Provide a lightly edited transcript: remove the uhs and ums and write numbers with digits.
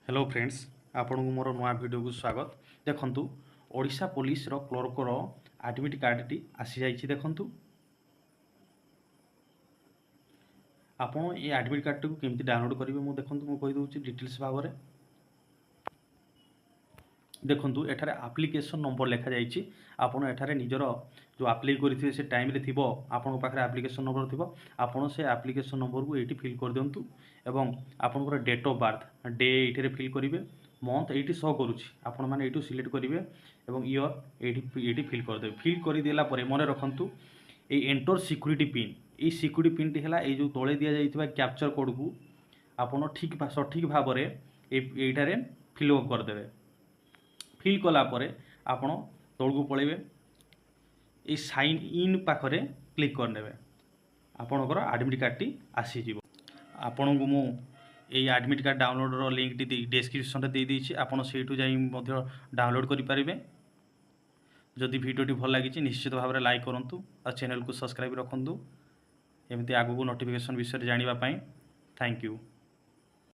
Hello friends आपन को मोर नुआ वीडियो को स्वागत। देखंतु ओडिशा पुलिस रो क्लर्क रो एडमिट कार्ड टी आसी जाइछि। देखंतु आपन ये एडमिट कार्ड को केमती डाउनलोड करिवे मु देखंतु मु कहि दउछि डिटेल्स भाबरे। देखंतु एठारे एप्लिकेशन नंबर लेखा जाइछि। आपन एठारे निजर जो अप्लाई करिथिबे से टाइम रे थिबो आपन पाखरे एप्लिकेशन नंबर थिबो। आपन से एप्लिकेशन नंबर को एठी फिल कर दियंतु एवं आपनकर डेट ऑफ बर्थ डे एठी फिल करिवे। मंथ एठी शो करूछि आपन माने एठू सिलेक्ट करिवे एवं ईयर एठी फिल कर देबे। फिल करि देला परे मने रखंतु ए एंटर सिक्यूरिटी पिन ए सिक्यूरिटी पिन टी हला ए जो तळे दिया जाइथिबा कैप्चर कोड को आपन ठीक सठिक भाबरे एठारे फिल अप कर देबे। फिल कला परे आपण तल को पळेबे ए साइन इन पाखरे क्लिक कर नेबे आपणकर एडमिट कार्ड टी आसी जीवो। आपण को मु ए एडमिट कार्ड डाउनलोड रो लिंक टी डिस्क्रिप्शन रे दे देछि। आपण सेठू जाई मध्य डाउनलोड करि परिबे। जदि वीडियो टी भल लागिछि निश्चित भाव में लाइक करंतु और चैनल को सब्सक्राइब रखंतु एमती आगु को नोटिफिकेशन विषय जानिबा पई। Thank you.